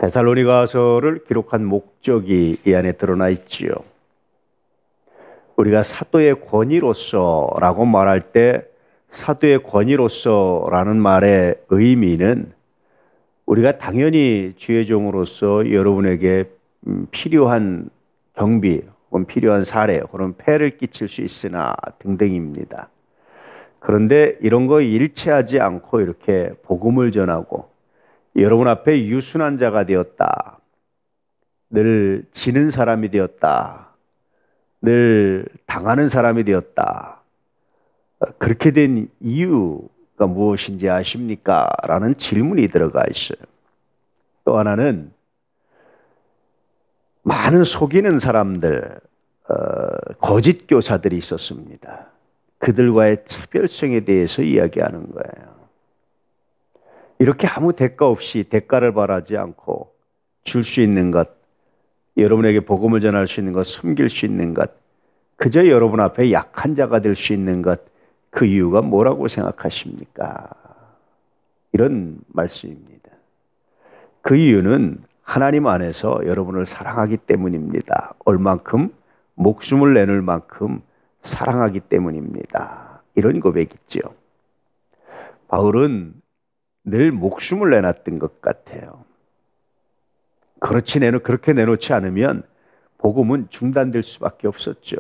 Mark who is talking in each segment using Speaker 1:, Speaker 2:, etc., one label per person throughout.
Speaker 1: 데살로니가서를 기록한 목적이 이 안에 드러나 있지요. 우리가 사도의 권위로서라고 말할 때 사도의 권위로서라는 말의 의미는 우리가 당연히 주의 종으로서 여러분에게 필요한 경비 혹은 필요한 사례 혹은 폐를 끼칠 수 있으나 등등입니다. 그런데 이런 거 일치하지 않고 이렇게 복음을 전하고 여러분 앞에 유순한 자가 되었다, 늘 지는 사람이 되었다, 늘 당하는 사람이 되었다, 그렇게 된 이유가 무엇인지 아십니까? 라는 질문이 들어가 있어요. 또 하나는 많은 속이는 사람들, 거짓 교사들이 있었습니다. 그들과의 차별성에 대해서 이야기하는 거예요. 이렇게 아무 대가 없이 대가를 바라지 않고 줄 수 있는 것, 여러분에게 복음을 전할 수 있는 것, 섬길 수 있는 것, 그저 여러분 앞에 약한 자가 될 수 있는 것, 그 이유가 뭐라고 생각하십니까? 이런 말씀입니다. 그 이유는 하나님 안에서 여러분을 사랑하기 때문입니다. 얼만큼? 목숨을 내놓을 만큼 사랑하기 때문입니다. 이런 고백이죠. 바울은 늘 목숨을 내놨던 것 같아요. 그렇게 내놓지 않으면 복음은 중단될 수밖에 없었죠.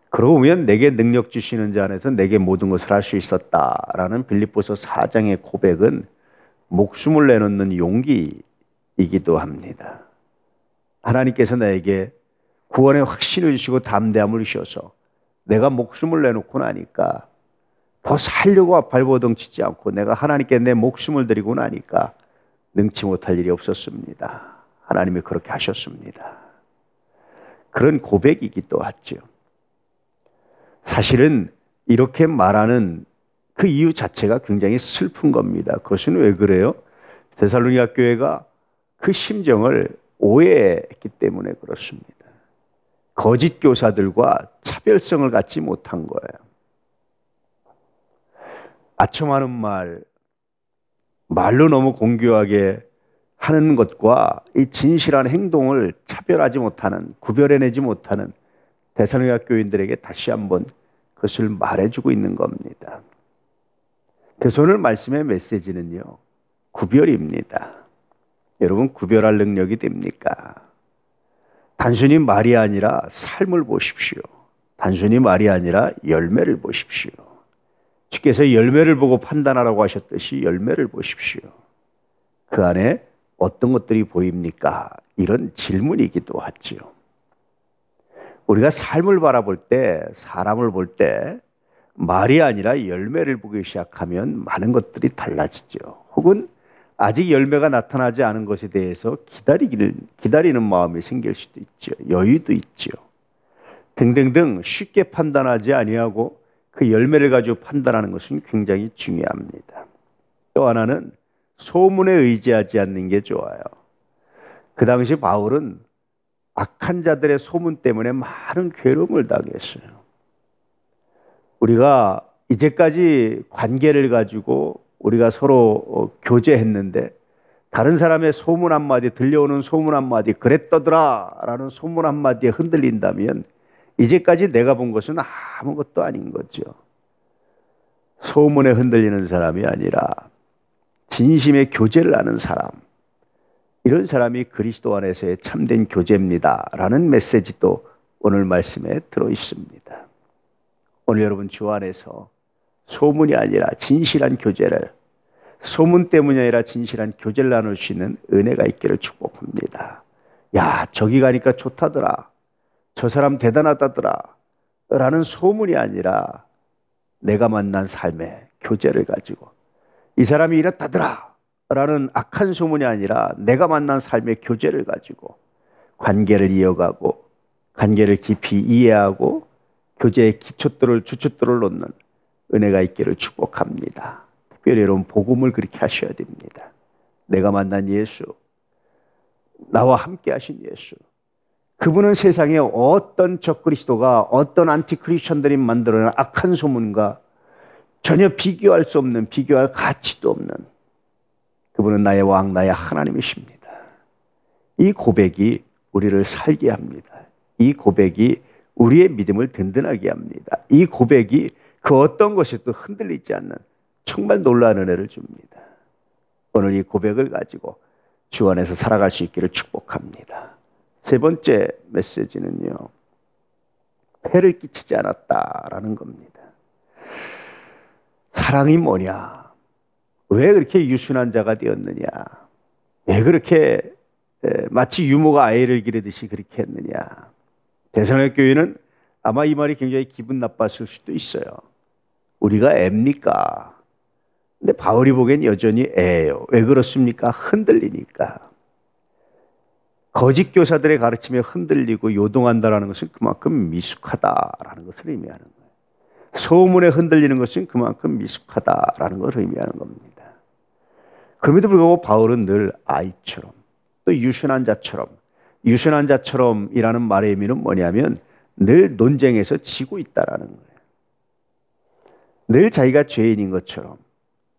Speaker 1: 그러고 보면 내게 능력 주시는 자 안에서 내게 모든 것을 할 수 있었다라는 빌립보서 4장의 고백은 목숨을 내놓는 용기이기도 합니다. 하나님께서 나에게 구원의 확신을 주시고 담대함을 주셔서 내가 목숨을 내놓고 나니까 더 살려고 발버둥 치지 않고 내가 하나님께 내 목숨을 드리고 나니까 능치 못할 일이 없었습니다. 하나님이 그렇게 하셨습니다. 그런 고백이기도 하죠. 사실은 이렇게 말하는 그 이유 자체가 굉장히 슬픈 겁니다. 그것은 왜 그래요? 데살로니가 교회가 그 심정을 오해했기 때문에 그렇습니다. 거짓 교사들과 차별성을 갖지 못한 거예요. 아첨하는 말로 너무 공교하게 하는 것과 이 진실한 행동을 차별하지 못하는, 구별해내지 못하는 데살로니가 교인들에게 다시 한번 그것을 말해주고 있는 겁니다. 그래서 오늘 말씀의 메시지는요, 구별입니다. 여러분, 구별할 능력이 됩니까? 단순히 말이 아니라 삶을 보십시오. 단순히 말이 아니라 열매를 보십시오. 주께서 열매를 보고 판단하라고 하셨듯이 열매를 보십시오. 그 안에 어떤 것들이 보입니까? 이런 질문이기도 하죠. 우리가 삶을 바라볼 때, 사람을 볼 때 말이 아니라 열매를 보기 시작하면 많은 것들이 달라지죠. 혹은 아직 열매가 나타나지 않은 것에 대해서 기다리는 마음이 생길 수도 있죠. 여유도 있죠. 등등등 쉽게 판단하지 아니하고 그 열매를 가지고 판단하는 것은 굉장히 중요합니다. 또 하나는 소문에 의지하지 않는 게 좋아요. 그 당시 바울은 악한 자들의 소문 때문에 많은 괴로움을 당했어요. 우리가 이제까지 관계를 가지고 우리가 서로 교제했는데 다른 사람의 소문 한마디, 들려오는 소문 한마디, 그랬더더라 라는 소문 한마디에 흔들린다면 이제까지 내가 본 것은 아무것도 아닌 거죠. 소문에 흔들리는 사람이 아니라 진심의 교제를 하는 사람, 이런 사람이 그리스도 안에서의 참된 교제입니다 라는 메시지도 오늘 말씀에 들어있습니다. 오늘 여러분 주 안에서 소문이 아니라 진실한 교제를, 소문 때문이 아니라 진실한 교제를 나눌 수 있는 은혜가 있기를 축복합니다. 야, 저기 가니까 좋다더라, 저 사람 대단하다더라 라는 소문이 아니라 내가 만난 삶의 교제를 가지고, 이 사람이 이렇다더라 라는 악한 소문이 아니라 내가 만난 삶의 교제를 가지고 관계를 이어가고 관계를 깊이 이해하고 교제의 기초들을, 주춧돌을 놓는 은혜가 있기를 축복합니다. 특별히 여러분 복음을 그렇게 하셔야 됩니다. 내가 만난 예수, 나와 함께 하신 예수, 그분은 세상에 어떤 적그리스도가, 어떤 안티크리스천들이 만들어낸 악한 소문과 전혀 비교할 수 없는, 비교할 가치도 없는 그분은 나의 왕, 나의 하나님이십니다. 이 고백이 우리를 살게 합니다. 이 고백이 우리의 믿음을 든든하게 합니다. 이 고백이 그 어떤 것에도 흔들리지 않는 정말 놀라운 은혜를 줍니다. 오늘 이 고백을 가지고 주 안에서 살아갈 수 있기를 축복합니다. 세 번째 메시지는요, 폐를 끼치지 않았다라는 겁니다. 사랑이 뭐냐? 왜 그렇게 유순한 자가 되었느냐? 왜 그렇게 마치 유모가 아이를 기르듯이 그렇게 했느냐? 대성의 교회는 아마 이 말이 굉장히 기분 나빴을 수도 있어요. 우리가 애입니까? 근데 바울이 보기엔 여전히 애예요. 왜 그렇습니까? 흔들리니까. 거짓 교사들의 가르침에 흔들리고 요동한다라는 것은 그만큼 미숙하다라는 것을 의미하는 거예요. 소문에 흔들리는 것은 그만큼 미숙하다라는 것을 의미하는 겁니다. 그럼에도 불구하고 바울은 늘 아이처럼, 또 유순한 자처럼이라는 말의 의미는 뭐냐면 늘 논쟁에서 지고 있다라는 거예요. 늘 자기가 죄인인 것처럼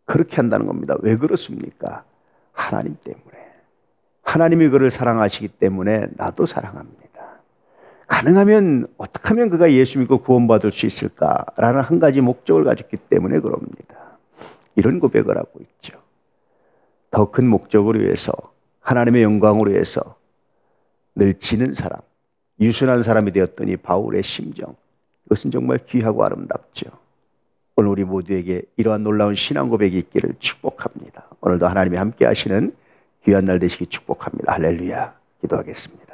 Speaker 1: 그렇게 한다는 겁니다. 왜 그렇습니까? 하나님 때문에. 하나님이 그를 사랑하시기 때문에 나도 사랑합니다. 가능하면 어떻게 하면 그가 예수 믿고 구원받을 수 있을까라는 한 가지 목적을 가졌기 때문에 그럽니다. 이런 고백을 하고 있죠. 더 큰 목적을 위해서, 하나님의 영광을 위해서 늘 지는 사람, 유순한 사람이 되었더니 바울의 심정, 이것은 정말 귀하고 아름답죠. 오늘 우리 모두에게 이러한 놀라운 신앙 고백이 있기를 축복합니다. 오늘도 하나님이 함께 하시는 귀한 날 되시기 축복합니다. 할렐루야. 기도하겠습니다.